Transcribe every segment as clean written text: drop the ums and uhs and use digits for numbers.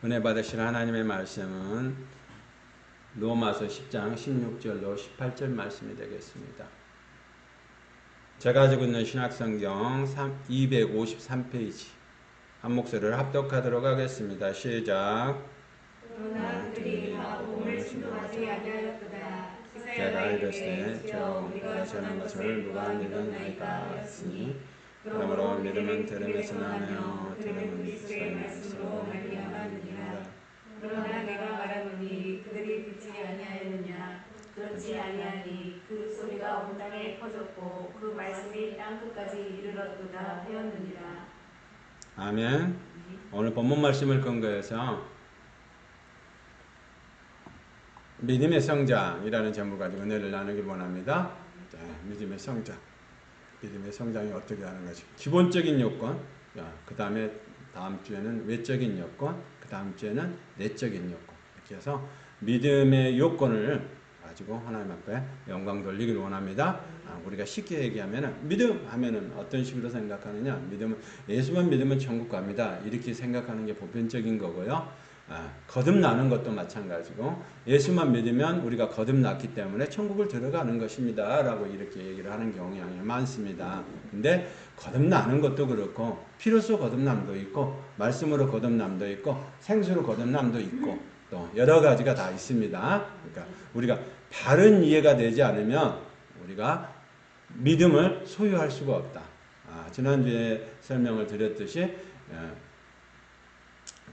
은혜 받으실 하나님의 말씀은 로마서 10장 16절로 18절 말씀이 되겠습니다. 제가 가지고 있는 신약성경 253페이지 한 목소리를 합독하도록 하겠습니다. 시작. 그러나 그들이 복음을 순종하지 아니하였도다. 제가 이르시되 주여 우리가 전한 것을 누가 믿었나이까 했으니 그러므로 믿음은 들음에서 나며 들음은 그리스도의 말씀으로 말미암았느니라. 그러나 내가 말하노니 그들이 듣지 아니하였느냐. 그렇지 아니하니 그 소리가 온 땅에 퍼졌고 그 말씀이 땅 끝까지 이르렀도다 하였느니라. 아멘. 오늘 본문 말씀을 근거해서 믿음의 성장이라는 제목을 가지고 은혜를 나누길 원합니다. 자, 믿음의 성장. 믿음의 성장이 어떻게 하는 것이 기본적인 요건, 그 다음에 다음 주에는 외적인 요건, 그 다음 주에는 내적인 요건. 이렇게 해서 믿음의 요건을 가지고 하나님 앞에 영광 돌리길 원합니다. 우리가 쉽게 얘기하면 믿음 하면은 어떤 식으로 생각하느냐? 믿음은 예수만 믿으면 천국 갑니다. 이렇게 생각하는 게 보편적인 거고요. 거듭나는 것도 마찬가지고 예수만 믿으면 우리가 거듭났기 때문에 천국을 들어가는 것입니다 라고 이렇게 얘기를 하는 경향이 많습니다. 근데 거듭나는 것도 그렇고 피로써 거듭남도 있고 말씀으로 거듭남도 있고 생수로 거듭남도 있고 또 여러 가지가 다 있습니다. 그러니까 우리가 바른 이해가 되지 않으면 우리가 믿음을 소유할 수가 없다. 지난주에 설명을 드렸듯이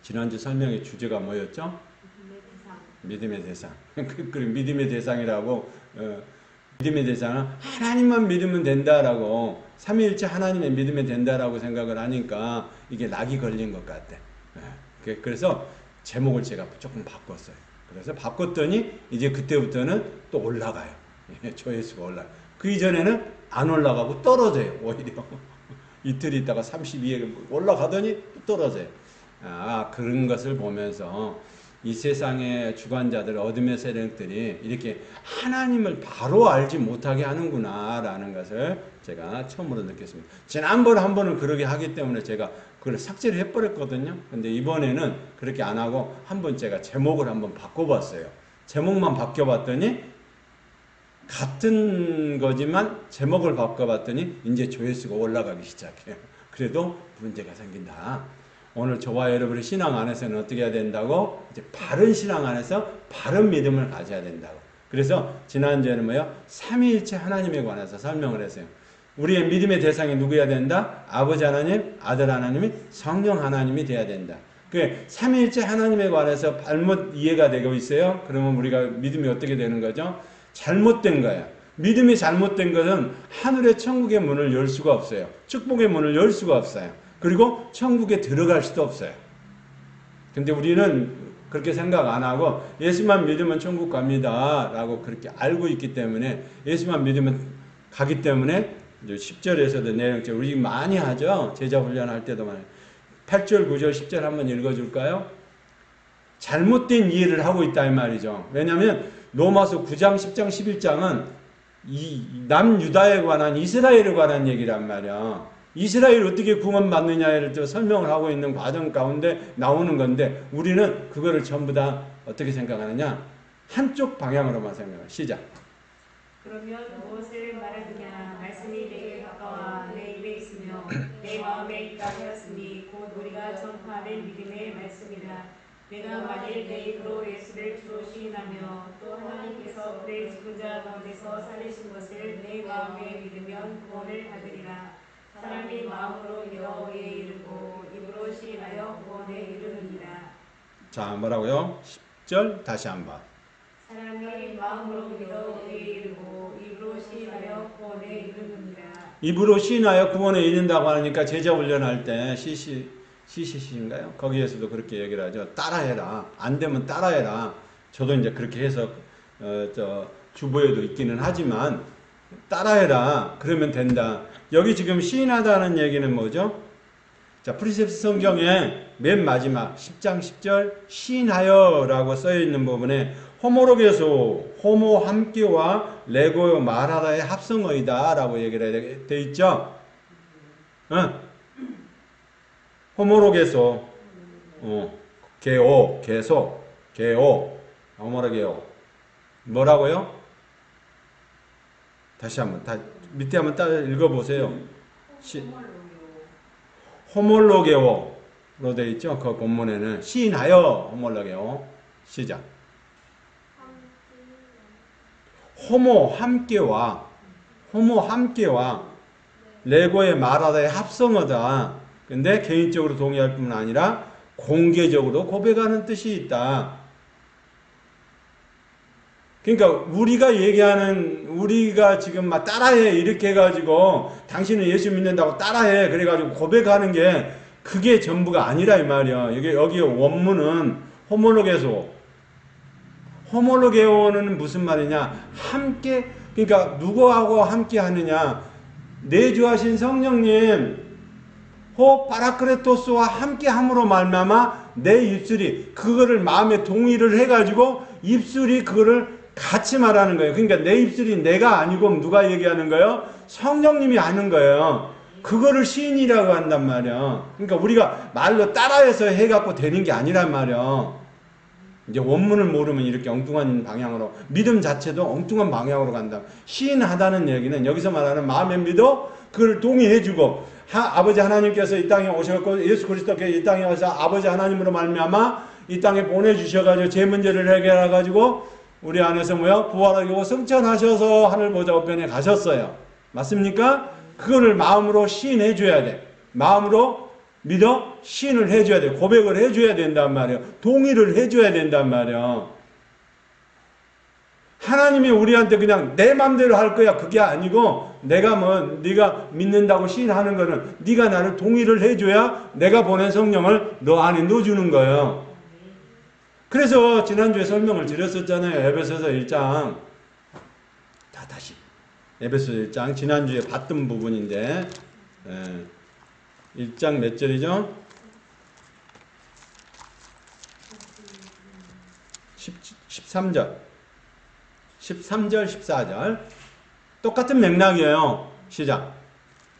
지난주 설명의 주제가 뭐였죠? 믿음의 대상. 믿음의 대상이라고 믿음의 대상은 하나님만 믿으면 된다라고 삼위일체 하나님의 믿으면 된다라고 생각을 하니까 이게 낙이 걸린 것 같아. 그래서 제목을 제가 조금 바꿨어요. 그래서 바꿨더니 이제 그때부터는 또 올라가요. 조회수가 올라가요. 그 이전에는 안 올라가고 떨어져요. 오히려 이틀 있다가 32에 올라가더니 또 떨어져요. 그런 것을 보면서 이 세상의 주관자들, 어둠의 세력들이 이렇게 하나님을 바로 알지 못하게 하는구나 라는 것을 제가 처음으로 느꼈습니다. 지난번 한 번은 그러게 하기 때문에 제가 그걸 삭제를 해버렸거든요. 근데 이번에는 그렇게 안 하고 한번 제가 제목을 한번 바꿔봤어요. 제목만 바뀌어봤더니 같은 거지만 제목을 바꿔봤더니 이제 조회수가 올라가기 시작해요. 그래도 문제가 생긴다. 오늘 저와 여러분의 신앙 안에서는 어떻게 해야 된다고? 이제 바른 신앙 안에서 바른 믿음을 가져야 된다고. 그래서 지난주에는 뭐요? 삼위일체 하나님에 관해서 설명을 했어요. 우리의 믿음의 대상이 누구여야 된다? 아버지 하나님, 아들 하나님이 성령 하나님이 돼야 된다. 그 삼위일체 하나님에 관해서 잘못 이해가 되고 있어요. 그러면 우리가 믿음이 어떻게 되는 거죠? 잘못된 거야. 믿음이 잘못된 것은 하늘의 천국의 문을 열 수가 없어요. 축복의 문을 열 수가 없어요. 그리고 천국에 들어갈 수도 없어요. 근데 우리는 그렇게 생각 안 하고 예수만 믿으면 천국 갑니다 라고 그렇게 알고 있기 때문에 예수만 믿으면 가기 때문에 10절에서도 내용처럼 우리 많이 하죠. 제자 훈련할 때도 많이. 8절, 9절, 10절 한번 읽어줄까요? 잘못된 이해를 하고 있다 이 말이죠. 왜냐하면 로마서 9장, 10장, 11장은 이 남유다에 관한 이스라엘에 관한 얘기란 말이야. 이스라엘 어떻게 구원받느냐를 설명을 하고 있는 과정 가운데 나오는 건데 우리는 그거를 전부 다 어떻게 생각하느냐? 한쪽 방향으로만 생각해요. 시작. 그러면 무엇을 말하느냐? 말씀이 내게 가까워 내 입에 있으며 내 마음에 있다 하였으니 곧 우리가 전파하는 믿음의 말씀이라. 내가 만일 내 입으로 예수를 주로 시인하며 또 하나님께서 그의 죽은 자 가운데서 살리신 것을 내 마음에 믿으면 구원을 받으리라. 사람이 마음으로 믿어 의에 이르고 입으로 시인하여 구원에 이르느니라. 자, 뭐라고요? 10절 다시 한번. 사람이 마음으로 믿어 의에 이르고 입으로 시인하여 구원에 이르느니라. 입으로 시인하여 구원에 이른다고 하니까 제자 훈련할 때 CCC인가요? 거기에서도 그렇게 얘기를 하죠. 따라해라. 안 되면 따라해라. 저도 이제 그렇게 해서 주보에도 있기는 하지만 따라해라. 그러면 된다. 여기 지금 시인하다는 얘기는 뭐죠? 자, 프리셉스 성경에 맨 마지막 10장 10절 시인하여 라고 써있는 부분에 호모로게소, 호모 함께와 레고요 말하다의 합성어이다 라고 얘기를 돼 있죠? 호모로게소, 게오, 계속, 게오, 어머러게오. 뭐라고요? 다시 한번, 밑에 한번 따 읽어보세요. 호몰로게오로 되어 있죠? 그 본문에는 시인하여 호몰로게오. 시작. 호모 함께와, 호모 함께와, 레고의 말하다의 합성어다. 근데 개인적으로 동의할 뿐만 아니라 공개적으로 고백하는 뜻이 있다. 그러니까 우리가 지금 막 따라해 이렇게 해가지고 당신은 예수 믿는다고 따라해 그래가지고 고백하는 게 그게 전부가 아니라 이 말이야. 여기 원문은 호몰로게오는 무슨 말이냐? 함께, 그러니까 누구하고 함께 하느냐? 내주하신 성령님 파라크레토스와 함께 함으로 말미암아 내 입술이 그거를 마음에 동의를 해가지고 입술이 그거를 같이 말하는 거예요. 그러니까 내 입술이 내가 아니고 누가 얘기하는 거예요? 성령님이 하는 거예요. 그거를 시인이라고 한단 말이야. 그러니까 우리가 말로 따라해서 해갖고 되는 게 아니란 말이야. 이제 원문을 모르면 이렇게 엉뚱한 방향으로, 믿음 자체도 엉뚱한 방향으로 간다. 시인하다는 얘기는 여기서 말하는 마음에 믿어 그걸 동의해주고, 아버지 하나님께서 이 땅에 오셨고 예수 그리스도께서 이 땅에 와서 아버지 하나님으로 말미암아 이 땅에 보내주셔가지고 제 문제를 해결해가지고 우리 안에서 부활하고 승천하셔서 하늘 보좌 우편에 가셨어요. 맞습니까? 그거를 마음으로 시인해줘야 돼. 마음으로 믿어 시인을 해줘야 돼. 고백을 해줘야 된단 말이에요. 동의를 해줘야 된단 말이에요. 하나님이 우리한테 그냥 내 맘대로 할 거야 그게 아니고, 네가 믿는다고 시인하는 거는 네가 나를 동의를 해줘야 내가 보낸 성령을 너 안에 넣어주는 거예요. 그래서 지난주에 설명을 드렸었잖아요. 에베소서 1장. 다시 에베소서 1장 지난주에 봤던 부분인데 1장 몇 절이죠? 13절 14절 똑같은 맥락이에요. 시작.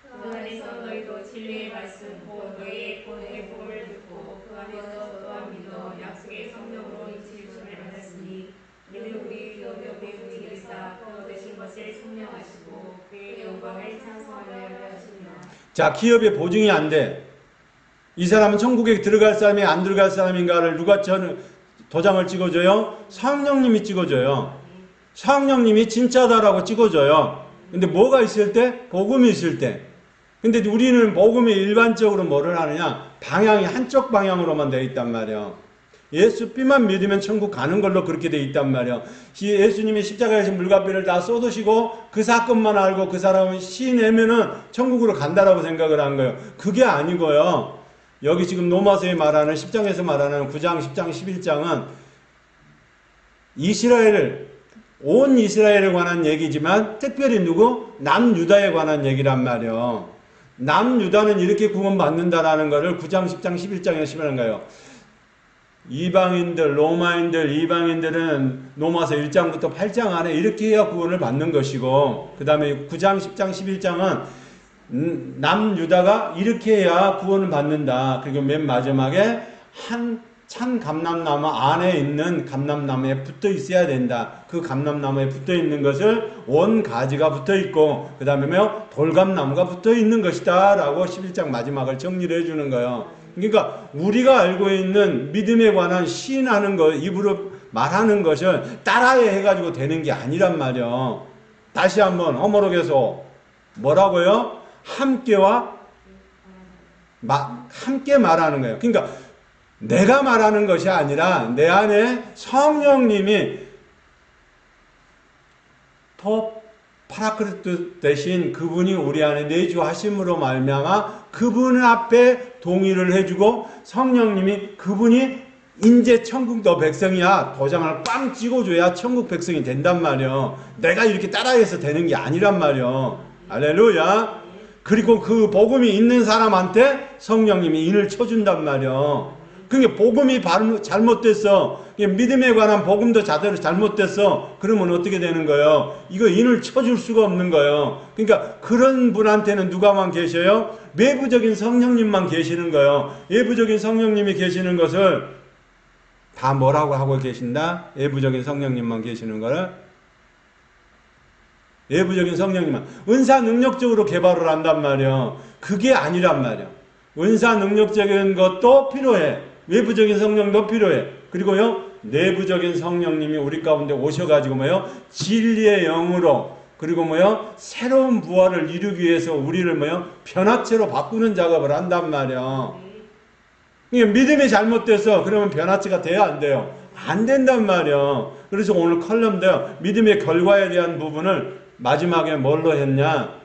그 안에서 너희도 진리의 말씀 곧 너희의 본의 복음을 듣고 그 안에서 또한 믿어 약속의 성령으로 인치심을 받았으니 이는 우리 기도며 배우니 되사 그 되신 것을 성령하시고 그의 영광을 찬송하려 하시니라. 자, 기업의 보증이 안 돼. 이 사람은 천국에 들어갈 사람이 안 들어갈 사람인가를 누가 도장을 찍어줘요? 성령님이 찍어줘요. 성령님이 진짜다라고 찍어줘요. 근데 뭐가 있을 때? 복음이 있을 때. 근데 우리는 복음이 일반적으로 뭐를 하느냐? 방향이 한쪽 방향으로만 되어 있단 말이에요. 예수 삐만 믿으면 천국 가는 걸로 그렇게 되어 있단 말이에요. 예수님이 십자가에서 물값비를 다 쏟으시고 그 사건만 알고 그 사람을 시내면은 천국으로 간다라고 생각을 한 거예요. 그게 아니고요. 여기 지금 로마서에 말하는 10장에서 말하는 9장, 10장, 11장은 온 이스라엘에 관한 얘기지만 특별히 누구? 남유다에 관한 얘기란 말이에요. 남유다는 이렇게 구원받는다라는 것을 9장, 10장, 11장에 심하는 거예요. 이방인들, 로마인들, 이방인들은 로마서 1장부터 8장 안에 이렇게 해야 구원을 받는 것이고, 그 다음에 9장, 10장, 11장은 남유다가 이렇게 해야 구원을 받는다. 그리고 맨 마지막에 찬 감람나무 안에 있는 감람나무에 붙어 있어야 된다. 그 감람나무에 붙어 있는 것을 원 가지가 붙어 있고, 그 다음에 돌감나무가 붙어 있는 것이다 라고 11장 마지막을 정리를 해주는 거예요. 그러니까 우리가 알고 있는 믿음에 관한 시인하는 것, 입으로 말하는 것을 따라해 해가지고 되는 게 아니란 말이에요. 다시 한번 어머로게서 뭐라고요? 함께 말하는 거예요. 그러니까 내가 말하는 것이 아니라 내 안에 성령님이 파라크리토 대신 그분이 우리 안에 내주하심으로 말미암아 그분 앞에 동의를 해주고, 성령님이 그분이 인제 천국 너 백성이야 도장을 꽝 찍어줘야 천국 백성이 된단 말이야. 내가 이렇게 따라해서 되는 게 아니란 말이야. 할렐루야. 그리고 그 복음이 있는 사람한테 성령님이 인을 쳐준단 말이야. 그게 복음이 잘못됐어. 믿음에 관한 복음도 자대로 잘못됐어. 그러면 어떻게 되는 거예요? 이거 인을 쳐줄 수가 없는 거예요. 그러니까 그런 분한테는 누가만 계셔요? 외부적인 성령님만 계시는 거예요. 외부적인 성령님이 계시는 것을 다 뭐라고 하고 계신다? 외부적인 성령님만 계시는 거를. 외부적인 성령님만. 은사 능력적으로 개발을 한단 말이야. 그게 아니란 말이야. 은사 능력적인 것도 필요해. 외부적인 성령도 필요해. 그리고요, 내부적인 성령님이 우리 가운데 오셔가지고 뭐요? 진리의 영으로, 그리고 뭐요? 새로운 부활을 이루기 위해서 우리를 뭐요? 변화체로 바꾸는 작업을 한단 말이야. 믿음이 잘못돼서 그러면 변화체가 돼야 안 돼요? 안 된단 말이야. 그래서 오늘 컬럼도요, 믿음의 결과에 대한 부분을 마지막에 뭘로 했냐?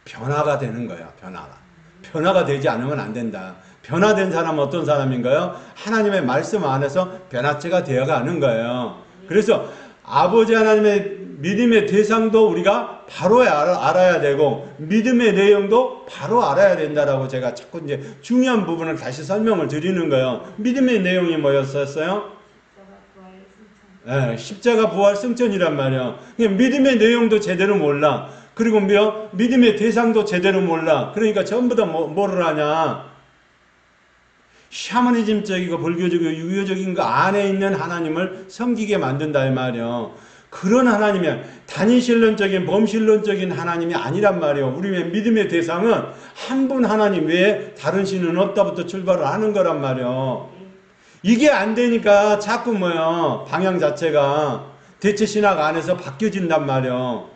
변화가 되는 거야, 변화가. 변화가 되지 않으면 안 된다. 변화된 사람은 어떤 사람인가요? 하나님의 말씀 안에서 변화체가 되어가는 거예요. 그래서 아버지 하나님의 믿음의 대상도 우리가 바로 알아야 되고, 믿음의 내용도 바로 알아야 된다라고 제가 자꾸 이제 중요한 부분을 다시 설명을 드리는 거예요. 믿음의 내용이 뭐였었어요? 십자가 부활 승천이란 말이야. 믿음의 내용도 제대로 몰라. 그리고 믿음의 대상도 제대로 몰라. 그러니까 전부 다 뭐를 하냐? 샤머니즘적이고 불교적이고 유교적인 거 안에 있는 하나님을 섬기게 만든다 이 말이야. 그런 하나님이야. 단위신론적인 범신론적인 하나님이 아니란 말이야. 우리의 믿음의 대상은 한 분 하나님 외에 다른 신은 없다부터 출발을 하는 거란 말이야. 이게 안 되니까 자꾸 방향 자체가 대체 신학 안에서 바뀌어진단 말이야.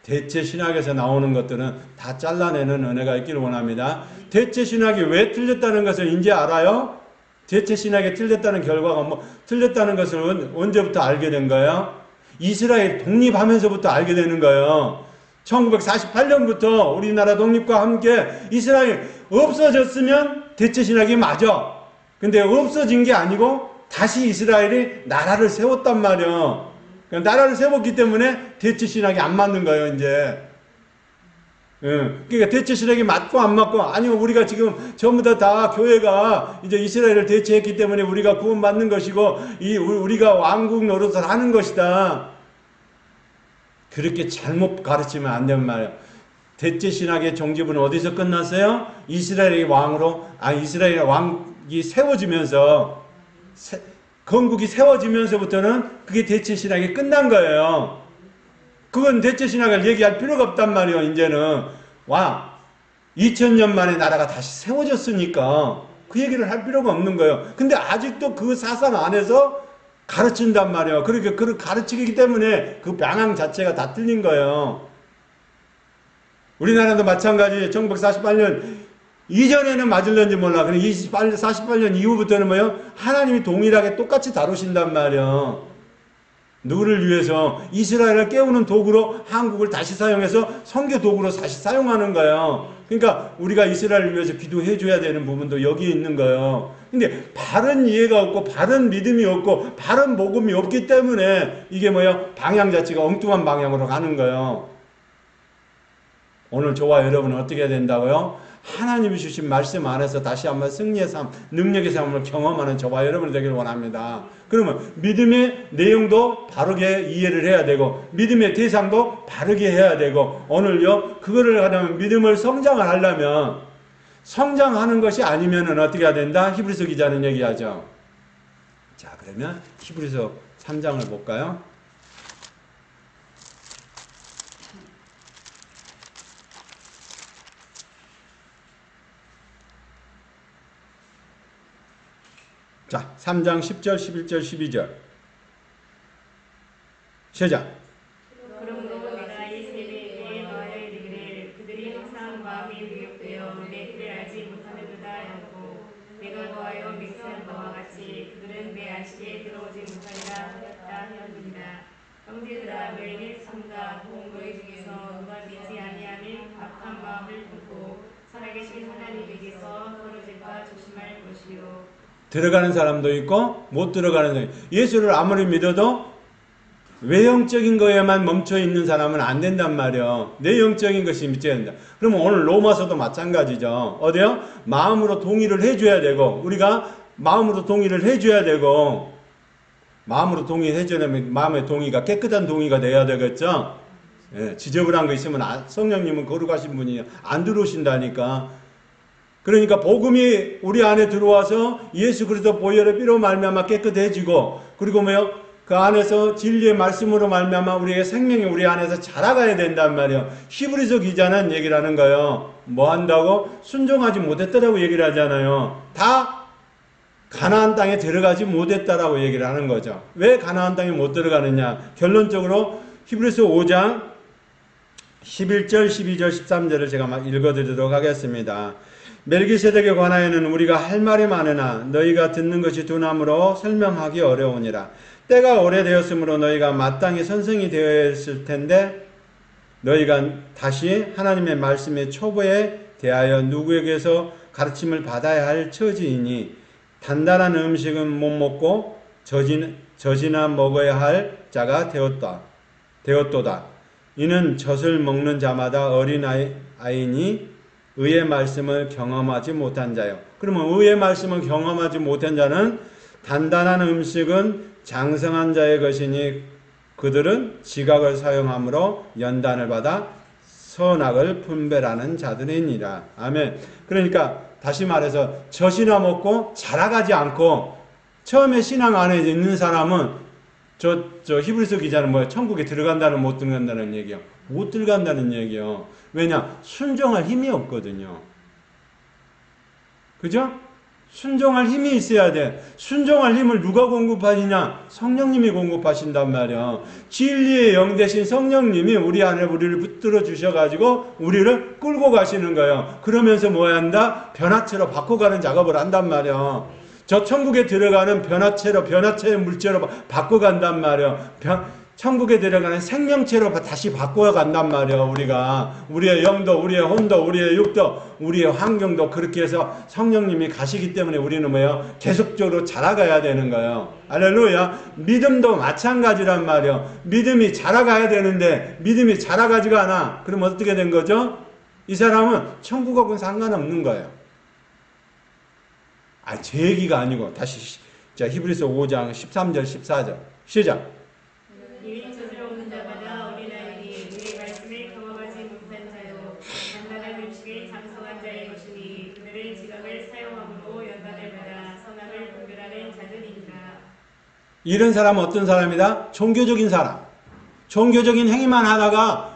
대체 신학에서 나오는 것들은 다 잘라내는 은혜가 있기를 원합니다. 대체 신학이 왜 틀렸다는 것을 이제 알아요? 대체 신학이 틀렸다는 결과가 틀렸다는 것을 언제부터 알게 된 거예요? 이스라엘 독립하면서부터 알게 되는 거예요. 1948년부터 우리나라 독립과 함께 이스라엘 없어졌으면 대체 신학이 맞아. 근데 없어진 게 아니고 다시 이스라엘이 나라를 세웠단 말이야. 나라를 세웠기 때문에 대체 신학이 안 맞는 거예요, 이제. 그러니까 대체 신학이 맞고 안 맞고, 아니면 우리가 지금 전부 다 교회가 이제 이스라엘을 대체했기 때문에 우리가 구원받는 것이고, 우리가 왕국 노릇을 하는 것이다. 그렇게 잘못 가르치면 안 되는 말이에요. 대체 신학의 종지부는 어디서 끝났어요? 이스라엘의 왕으로, 이스라엘의 왕이 세워지면서, 건국이 세워지면서부터는 그게 대체 신학이 끝난 거예요. 그건 대체 신학을 얘기할 필요가 없단 말이에요. 이제는 2000년 만에 나라가 다시 세워졌으니까 그 얘기를 할 필요가 없는 거예요. 근데 아직도 그 사상 안에서 가르친단 말이에요. 그렇게 가르치기 때문에 그 방향 자체가 다 틀린 거예요. 우리나라도 마찬가지. 1948년 이전에는 맞을는지 몰라. 근데 48년 이후부터는 하나님이 동일하게 똑같이 다루신단 말이야. 누구를 위해서? 이스라엘을 깨우는 도구로 한국을 다시 사용해서 선교 도구로 다시 사용하는 거예요. 그러니까 우리가 이스라엘을 위해서 기도해 줘야 되는 부분도 여기에 있는 거예요. 근데 바른 이해가 없고 바른 믿음이 없고 바른 복음이 없기 때문에 이게 방향 자체가 엉뚱한 방향으로 가는 거예요. 오늘 저와 여러분은 어떻게 해야 된다고요? 하나님이 주신 말씀 안에서 다시 한번 승리의 삶, 능력의 삶을 경험하는 저와 여러분이 되길 원합니다. 그러면 믿음의 내용도 바르게 이해를 해야 되고, 믿음의 대상도 바르게 해야 되고, 오늘요, 그거를 하려면 믿음을 성장을 하려면, 성장하는 것이 아니면은 어떻게 해야 된다? 히브리서 기자는 얘기하죠. 자, 그러면 히브리서 3장을 볼까요? 자, 3장 10절, 11절, 12절. 시작. 그러므로 내가 이 세대에 너희를 이르기를 그들이 항상 마음이 미혹되어 내 길을 알지 못하는도다 하였고, 내가 너하여 맹세한 바와 같이 그들은 내 안식에 들어오지 못하리라 하였다 하였느니라. 형제들아, 너희는 삼가 곧 너희 중에서 누가 믿지 아니하는 악한 마음을 품고 살아계신 하나님에게서 떨어질까 조심할 것이요. 들어가는 사람도 있고 못 들어가는 사람도 있고, 예수를 아무리 믿어도 외형적인 거에만 멈춰 있는 사람은 안 된단 말이에요. 내용적인 것이 믿어야 된다. 그러면 오늘 로마서도 마찬가지죠. 어디요? 마음으로 동의를 해줘야 되고, 우리가 마음으로 동의를 해줘야 되고, 마음으로 동의를 해주려면 마음의 동의가 깨끗한 동의가 돼야 되겠죠. 지저분한 거 있으면 성령님은 거룩하신 분이 안 들어오신다니까. 그러니까 복음이 우리 안에 들어와서 예수 그리스도 보혈의 피로 말미암아 깨끗해지고, 그리고 뭐요? 그 안에서 진리의 말씀으로 말미암아 우리의 생명이 우리 안에서 자라가야 된단 말이에요. 히브리서 기자는 얘기를 하는 거예요. 뭐 한다고? 순종하지 못했다라고 얘기를 하잖아요. 다 가나안 땅에 들어가지 못했다라고 얘기를 하는 거죠. 왜 가나안 땅에 못 들어가느냐? 결론적으로 히브리서 5장 11절, 12절, 13절을 제가 막 읽어드리도록 하겠습니다. 멜기세덱에 관하여는 우리가 할 말이 많으나 너희가 듣는 것이 둔함으로 설명하기 어려우니라. 때가 오래되었으므로 너희가 마땅히 선생이 되어야 했을 텐데 너희가 다시 하나님의 말씀의 초보에 대하여 누구에게서 가르침을 받아야 할 처지이니 단단한 음식은 못 먹고 젖이나 먹어야 할 자가 되었도다. 이는 젖을 먹는 자마다 어린아이니 의의 말씀을 경험하지 못한 자요. 그러면 의의 말씀을 경험하지 못한 자는 단단한 음식은 장성한 자의 것이니 그들은 지각을 사용함으로 연단을 받아 선악을 분별하는 자들이니라. 아멘. 그러니까 다시 말해서 젖이나 먹고 자라가지 않고 처음에 신앙 안에 있는 사람은 저 히브리서 기자는 뭐야? 천국에 들어간다는 못 들어간다는 얘기요. 못 들어간다는 얘기요. 왜냐? 순종할 힘이 없거든요. 그죠? 순종할 힘이 있어야 돼. 순종할 힘을 누가 공급하시냐? 성령님이 공급하신단 말이야. 진리의 영 대신 성령님이 우리 안에 우리를 붙들어 주셔가지고 우리를 끌고 가시는 거예요. 그러면서 뭐 한다? 변화체로 바꿔가는 작업을 한단 말이야. 저 천국에 들어가는 변화체의 물체로 바꿔간단 말이야. 천국에 들어가는 생명체로 다시 바꿔간단 말이야. 우리가 우리의 영도, 우리의 혼도, 우리의 육도, 우리의 환경도 그렇게 해서 성령님이 가시기 때문에 우리는 뭐예요? 계속적으로 자라가야 되는 거예요. 할렐루야. 믿음도 마찬가지란 말이에요. 믿음이 자라가야 되는데 믿음이 자라가지가 않아. 그럼 어떻게 된 거죠? 이 사람은 천국하고는 상관없는 거예요. 제 얘기가 아니고 다시 자 히브리서 5장 13절 14절 시작. 이미 젖을 먹는 자마다 어린아이니 우리의 말씀을 경험하지 못한 자요 단단한 음식을 장성한 자의 것이니 그들은 지각을 사용함으로 연단을 받아 선악을 분별하는 자들이니라. 이런 사람은 어떤 사람이다? 종교적인 사람. 종교적인 행위만 하다가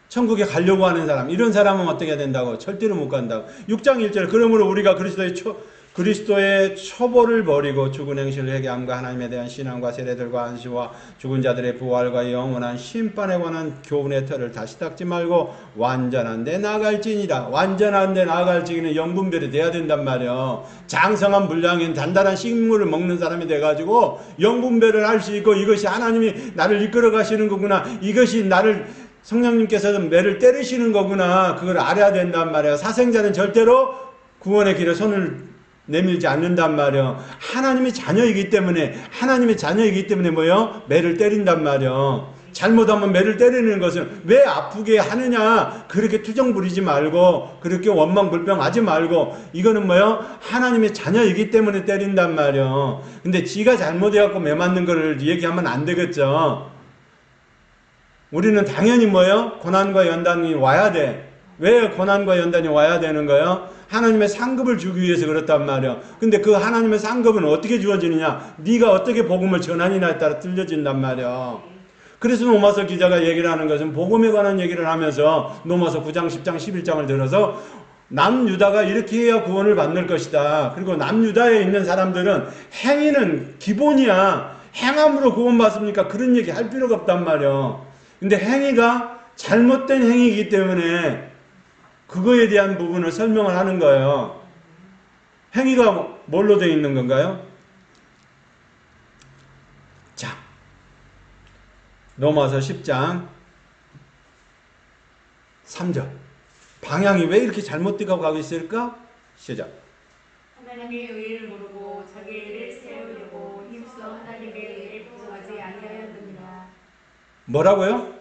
천국에 가려고 하는 사람. 이런 사람은 어떻게 된다고? 절대로 못 간다고. 6장 1절 그러므로 우리가 그리스도의 초보를 버리고 죽은 행실을 회개함과 하나님에 대한 신앙과 세례들과 안수와 죽은 자들의 부활과 영원한 심판에 관한 교훈의 털을 다시 닦지 말고 완전한 데 나아갈지니라. 완전한 데 나아갈지는 영분별이 돼야 된단 말이에요. 장성한 분량인 단단한 식물을 먹는 사람이 돼가지고 영분별을 할 수 있고 이것이 하나님이 나를 이끌어 가시는 거구나. 이것이 나를 성령님께서 매를 때리시는 거구나. 그걸 알아야 된단 말이에요. 사생자는 절대로 구원의 길에 손을 내밀지 않는단 말이에요. 하나님의 자녀이기 때문에 뭐요? 매를 때린단 말이에요. 잘못하면 매를 때리는 것은 왜 아프게 하느냐? 그렇게 투정 부리지 말고 그렇게 원망불평하지 말고 이거는 뭐요? 하나님의 자녀이기 때문에 때린단 말이에요. 근데 지가 잘못해갖고 매 맞는 거를 얘기하면 안 되겠죠. 우리는 당연히 뭐예요? 고난과 연단이 와야 돼. 왜 고난과 연단이 와야 되는 거예요? 하나님의 상급을 주기 위해서 그렇단 말이에요. 근데 그 하나님의 상급은 어떻게 주어지느냐? 네가 어떻게 복음을 전하느냐에 따라 틀려진단 말이에요. 그래서 로마서 기자가 얘기를 하는 것은 복음에 관한 얘기를 하면서 로마서 9장, 10장, 11장을 들어서 남유다가 이렇게 해야 구원을 받을 것이다. 그리고 남유다에 있는 사람들은 행위는 기본이야. 행함으로 구원받습니까? 그런 얘기 할 필요가 없단 말이에요. 근데 행위가 잘못된 행위이기 때문에 그거에 대한 부분을 설명을 하는 거예요. 행위가 뭘로 되어 있는 건가요? 자, 로마서 10장 3절. 방향이 왜 이렇게 잘못되고 가고 있을까? 시작. 하나님의 의를 모르고 자기 의를 세우려고 힘써 하나님의 의를 부정하지 아니하였느니라. 뭐라고요?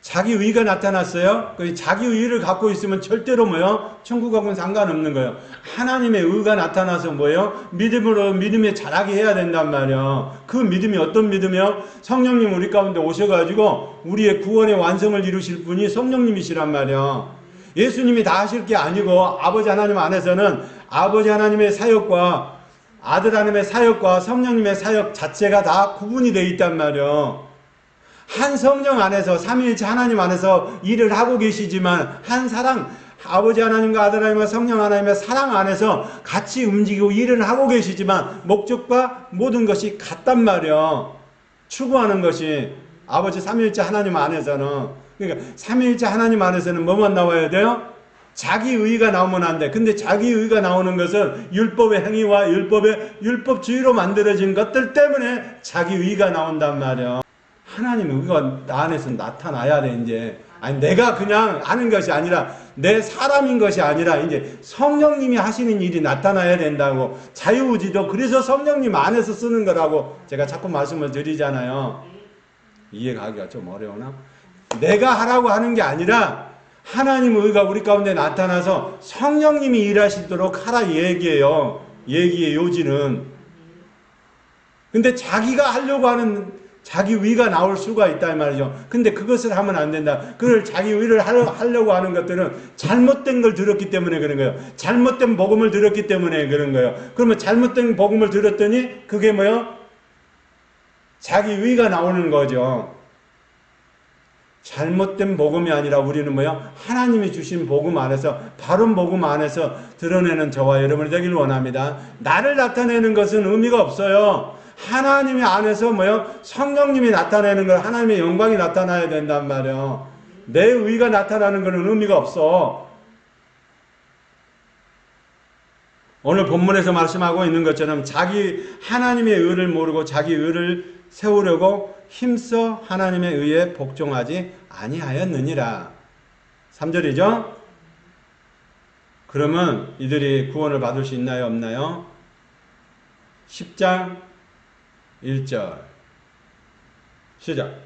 자기 의가 나타났어요. 그 자기 의를 갖고 있으면 절대로 뭐요? 천국하고는 상관없는 거예요. 하나님의 의가 나타나서 뭐예요? 믿음에 자라게 해야 된단 말이에요. 그 믿음이 어떤 믿음이요? 성령님 우리 가운데 오셔가지고 우리의 구원의 완성을 이루실 분이 성령님이시란 말이에요. 예수님이 다 하실 게 아니고 아버지 하나님 안에서는 아버지 하나님의 사역과 아들 하나님의 사역과 성령님의 사역 자체가 다 구분이 되어 있단 말이에요. 한 성령 안에서 삼위일체 하나님 안에서 일을 하고 계시지만 한 사랑 아버지 하나님과 아들 하나님과 성령 하나님의 사랑 안에서 같이 움직이고 일을 하고 계시지만 목적과 모든 것이 같단 말이에요. 추구하는 것이 아버지 삼위일체 하나님 안에서는. 그러니까 삼위일체 하나님 안에서는 뭐만 나와야 돼요? 자기 의가 나오면 안 돼. 근데 자기 의가 나오는 것은 율법의 행위와 율법주의로 만들어진 것들 때문에 자기 의가 나온단 말이에요. 하나님 의가 나 안에서 나타나야 돼. 이제 아니 내가 그냥 하는 것이 아니라 내 사람인 것이 아니라 이제 성령님이 하시는 일이 나타나야 된다고. 자유의지도 그래서 성령님 안에서 쓰는 거라고 제가 자꾸 말씀을 드리잖아요. 이해가기가 좀 어려우나? 내가 하라고 하는 게 아니라 하나님의 의가 우리 가운데 나타나서 성령님이 일하시도록 하라 얘기예요. 얘기의 요지는. 근데 자기가 하려고 하는 자기 의가 나올 수가 있다 이 말이죠. 근데 그것을 하면 안 된다. 그걸 자기 의를 하려고 하는 것들은 잘못된 걸 들었기 때문에 그런 거예요. 잘못된 복음을 들었기 때문에 그런 거예요. 그러면 잘못된 복음을 들었더니 그게 뭐예요? 자기 의가 나오는 거죠. 잘못된 복음이 아니라 우리는 뭐야? 하나님이 주신 복음 안에서 바른 복음 안에서 드러내는 저와 여러분이 되길 원합니다. 나를 나타내는 것은 의미가 없어요. 하나님의 안에서 뭐요? 성령님이 나타내는 걸 하나님의 영광이 나타나야 된단 말이에요. 내 의가 나타나는 것은 의미가 없어. 오늘 본문에서 말씀하고 있는 것처럼 자기 하나님의 의를 모르고 자기 의를 세우려고 힘써 하나님의 의에 복종하지 아니하였느니라. 3절이죠? 그러면 이들이 구원을 받을 수 있나요? 없나요? 10장 1절 시작.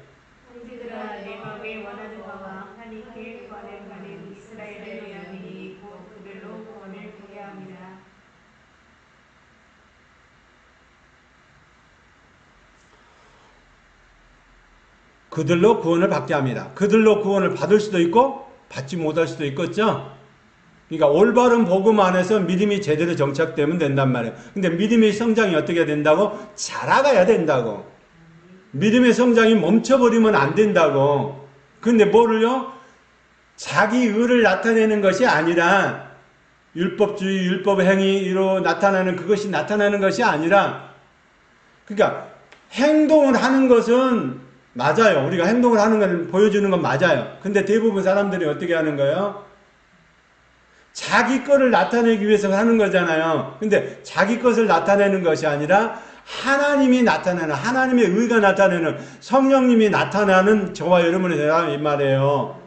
형제들아 내 마음에 원하는 바와 하나님께 구원을 받는 이스라엘의 여인이 곧 그들로 구원을 받게 합니다. 그들로 구원을 받게 합니다. 그들로 구원을 받을 수도 있고 받지 못할 수도 있겠죠. 그러니까 올바른 복음 안에서 믿음이 제대로 정착되면 된단 말이에요. 근데 믿음의 성장이 어떻게 된다고? 자라가야 된다고. 믿음의 성장이 멈춰버리면 안 된다고. 근데 뭐를요? 자기 의를 나타내는 것이 아니라 율법주의, 율법 행위로 나타나는 그것이 나타나는 것이 아니라 그러니까 행동을 하는 것은 맞아요. 우리가 행동을 하는 걸 보여주는 건 맞아요. 근데 대부분 사람들이 어떻게 하는 거예요? 자기 거를 나타내기 위해서 하는 거잖아요. 근데 자기 것을 나타내는 것이 아니라 하나님이 나타내는, 하나님의 의가 나타내는, 성령님이 나타나는 저와 여러분의 대화 이 말이에요.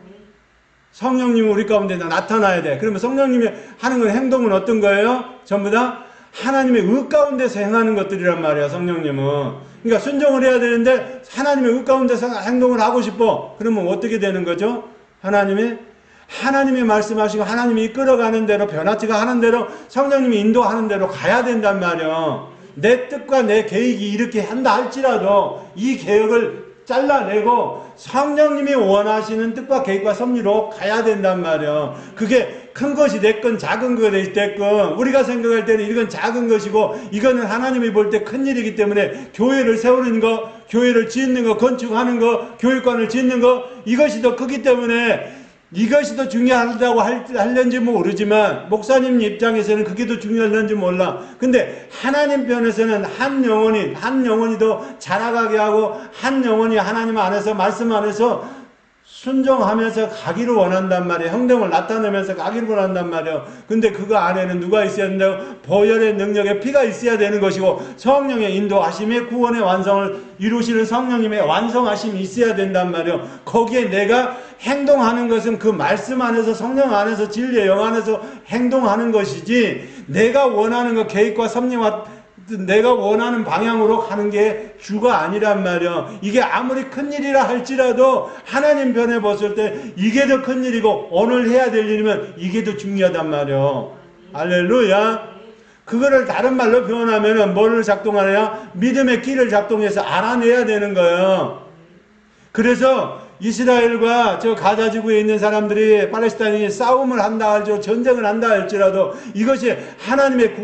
성령님이 우리 가운데 나타나야 돼. 그러면 성령님이 하는 건 행동은 어떤 거예요? 전부 다 하나님의 의 가운데서 행하는 것들이란 말이에요. 성령님은. 그러니까 순종을 해야 되는데 하나님의 의 가운데서 행동을 하고 싶어. 그러면 어떻게 되는 거죠? 하나님이 말씀하시고 하나님이 이끌어가는 대로 변화치가 하는 대로 성령님이 인도하는 대로 가야 된단 말이에요. 내 뜻과 내 계획이 이렇게 한다 할지라도 이 계획을 잘라내고 성령님이 원하시는 뜻과 계획과 섭리로 가야 된단 말이에요. 그게 큰 것이 됐건 작은 것이 됐건 우리가 생각할 때는 이건 작은 것이고 이거는 하나님이 볼 때 큰 일이기 때문에 교회를 세우는 거, 교회를 짓는 거, 건축하는 거, 교육관을 짓는 거 이것이 더 크기 때문에 이것이 더 중요하다고 할는지 모르지만 목사님 입장에서는 그게 더 중요할는지 몰라. 근데 하나님 편에서는 한 영혼이 더 자라가게 하고 한 영혼이 하나님 안에서 말씀 안에서 순종하면서 가기를 원한단 말이에요. 행동을 나타내면서 가기를 원한단 말이에요. 근데 그거 안에는 누가 있어야 된다고? 보혈의 능력에 피가 있어야 되는 것이고 성령의 인도하심의 구원의 완성을 이루시는 성령님의 완성하심이 있어야 된단 말이에요. 거기에 내가 행동하는 것은 그 말씀 안에서 성령 안에서 진리의 영 안에서 행동하는 것이지 내가 원하는 것 계획과 섭리와 내가 원하는 방향으로 가는 게 주가 아니란 말이야. 이게 아무리 큰일이라 할지라도 하나님 편에 봤을 때 이게 더 큰일이고 오늘 해야 될 일이면 이게 더 중요하단 말이야. 할렐루야. 그거를 다른 말로 표현하면 뭐를 작동하냐? 믿음의 길을 작동해서 알아내야 되는 거예요. 그래서 이스라엘과 저 가자 지구에 있는 사람들이 팔레스타인이 싸움을 한다 할지라도 전쟁을 한다 할지라도 이것이 하나님의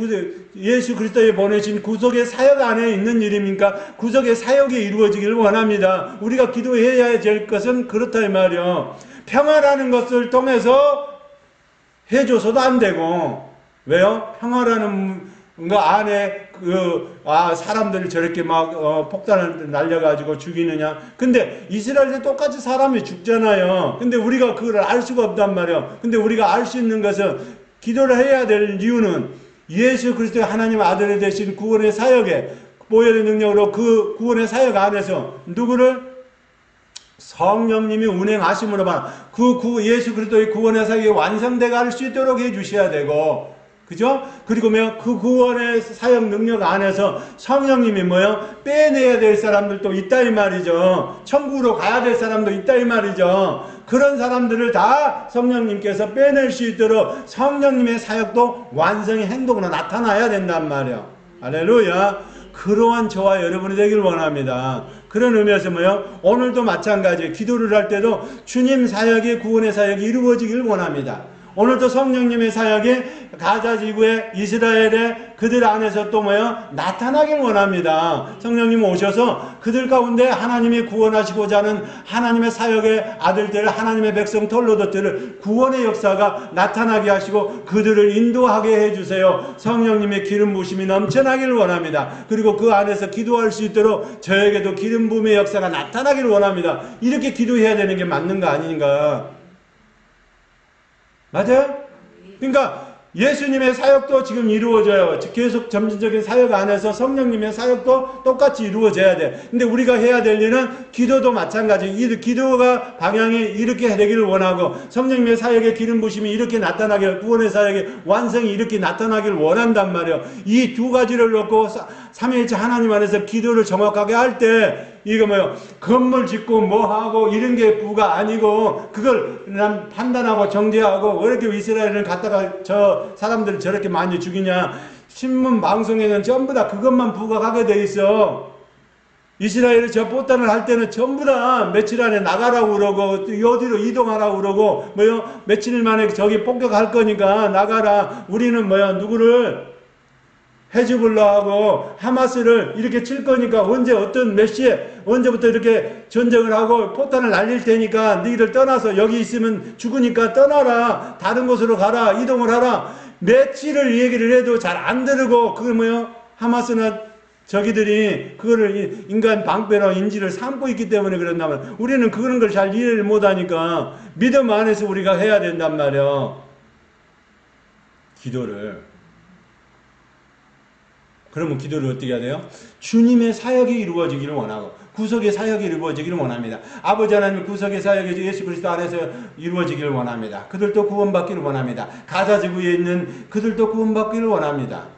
예수 그리스도의 보내신 구속의 사역 안에 있는 일입니까? 구속의 사역이 이루어지기를 원합니다. 우리가 기도해야 될 것은 그렇다 이 말이요. 평화라는 것을 통해서 해줘서도 안 되고, 왜요? 평화라는 그 안에 사람들을 저렇게 막 폭탄을 날려가지고 죽이느냐. 근데 이스라엘도 똑같이 사람이 죽잖아요. 근데 우리가 그걸 알 수가 없단 말이에요. 근데 우리가 알 수 있는 것은 기도를 해야 될 이유는 예수 그리스도의 하나님 아들이 되신 구원의 사역에 보혈의 능력으로 그 구원의 사역 안에서 누구를 성령님이 운행하심으로 말한 그 예수 그리스도의 구원의 사역이 완성돼 갈 수 있도록 해 주셔야 되고, 그죠? 그리고 그 구원의 사역 능력 안에서 성령님이 빼내야 될 사람들도 있다 이 말이죠. 천국으로 가야 될 사람도 있다 이 말이죠. 그런 사람들을 다 성령님께서 빼낼 수 있도록 성령님의 사역도 완성의 행동으로 나타나야 된단 말이에요. 할렐루야. 그러한 저와 여러분이 되길 원합니다. 그런 의미에서 오늘도 마찬가지 기도를 할 때도 주님 사역이 구원의 사역이 이루어지길 원합니다. 오늘도 성령님의 사역이 가자 지구에 이스라엘에 그들 안에서 또 나타나길 원합니다. 성령님 오셔서 그들 가운데 하나님이 구원하시고자 하는 하나님의 사역의 아들들, 하나님의 백성 톨로도들을 구원의 역사가 나타나게 하시고 그들을 인도하게 해주세요. 성령님의 기름 부심이 넘쳐나길 원합니다. 그리고 그 안에서 기도할 수 있도록 저에게도 기름 부음의 역사가 나타나길 원합니다. 이렇게 기도해야 되는 게 맞는 거 아닌가? 맞아요? 그러니까 예수님의 사역도 지금 이루어져요. 계속 점진적인 사역 안에서 성령님의 사역도 똑같이 이루어져야 돼. 근데 우리가 해야 될 일은 기도도 마찬가지. 이 기도가 방향이 이렇게 되기를 원하고 성령님의 사역의 기름 부심이 이렇게 나타나길, 구원의 사역의 완성이 이렇게 나타나길 원한단 말이에요. 이 두 가지를 놓고 삼위일체 하나님 안에서 기도를 정확하게 할 때 이거 건물 짓고 하고 이런 게 부가 아니고 그걸 난 판단하고 정죄하고 왜 이렇게 이스라엘을 갖다가 저 사람들을 저렇게 많이 죽이냐. 신문 방송에는 전부 다 그것만 부각하게 돼 있어. 이스라엘이 저 포탄을 할 때는 전부 다 며칠 안에 나가라고 그러고 어디로 이동하라고 그러고 며칠 만에 저기 폭격할 거니까 나가라. 우리는 누구를 헤즈볼라하고 하마스를 이렇게 칠 거니까 언제 어떤 몇 시에 언제부터 이렇게 전쟁을 하고 포탄을 날릴 테니까 너희들 떠나서 여기 있으면 죽으니까 떠나라. 다른 곳으로 가라. 이동을 하라. 며칠을 얘기를 해도 잘 안 들으고 그게 하마스나 저기들이 그거를 인간 방패로 인지를 삼고 있기 때문에 그런다면 우리는 그런 걸 잘 이해를 못하니까 믿음 안에서 우리가 해야 된단 말이야. 기도를. 그러면 기도를 어떻게 해야 돼요? 주님의 사역이 이루어지기를 원하고 구속의 사역이 이루어지기를 원합니다. 아버지 하나님 구속의 사역이 예수 그리스도 안에서 이루어지기를 원합니다. 그들도 구원받기를 원합니다. 가자 지구에 있는 그들도 구원받기를 원합니다.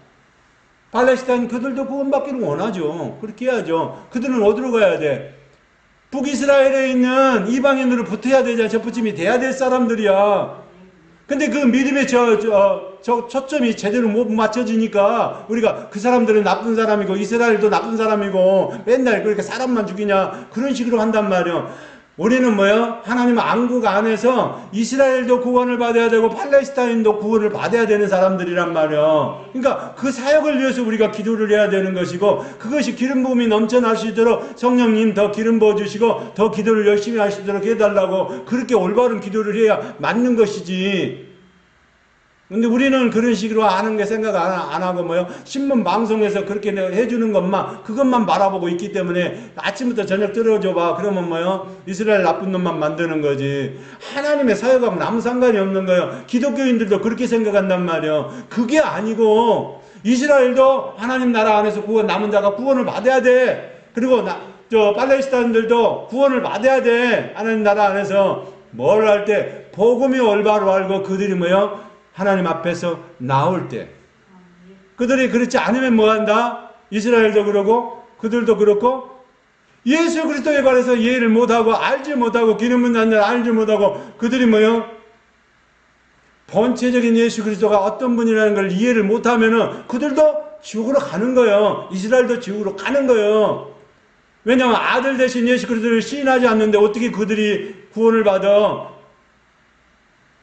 팔레스타인 그들도 구원받기를 원하죠. 그렇게 해야죠. 그들은 어디로 가야 돼? 북이스라엘에 있는 이방인으로 붙어야 되잖아. 접붙임이 돼야 될 사람들이야. 근데 그 믿음의 초점이 제대로 못 맞춰지니까 우리가 그 사람들은 나쁜 사람이고 이스라엘도 나쁜 사람이고 맨날 그렇게 사람만 죽이냐 그런 식으로 한단 말이야. 우리는 하나님 왕국 안에서 이스라엘도 구원을 받아야 되고 팔레스타인도 구원을 받아야 되는 사람들이란 말이야. 그러니까 그 사역을 위해서 우리가 기도를 해야 되는 것이고 그것이 기름 부음이 넘쳐날 수 있도록 성령님 더 기름 부어주시고 더 기도를 열심히 하시도록 해달라고 그렇게 올바른 기도를 해야 맞는 것이지. 근데 우리는 그런 식으로 하는 게 생각 안 하고 신문 방송에서 그렇게 해주는 것만 그것만 바라보고 있기 때문에 아침부터 저녁 들어줘봐 그러면 이스라엘 나쁜 놈만 만드는 거지. 하나님의 사역하면 아무 상관이 없는 거예요. 기독교인들도 그렇게 생각한단 말이에요. 그게 아니고 이스라엘도 하나님 나라 안에서 남은 자가 구원을 받아야 돼. 그리고 팔레스타인들도 구원을 받아야 돼. 하나님 나라 안에서 뭘 할 때 복음이 올바로 알고 그들이 하나님 앞에서 나올 때 그들이 그렇지 않으면 뭐한다? 이스라엘도 그러고 그들도 그렇고 예수 그리스도에 관해서 이해를 못하고 알지 못하고 기름은 난들 알지 못하고 그들이 본체적인 예수 그리스도가 어떤 분이라는 걸 이해를 못하면은 그들도 지옥으로 가는 거예요. 이스라엘도 지옥으로 가는 거예요. 왜냐하면 아들 대신 예수 그리스도를 시인하지 않는데 어떻게 그들이 구원을 받아?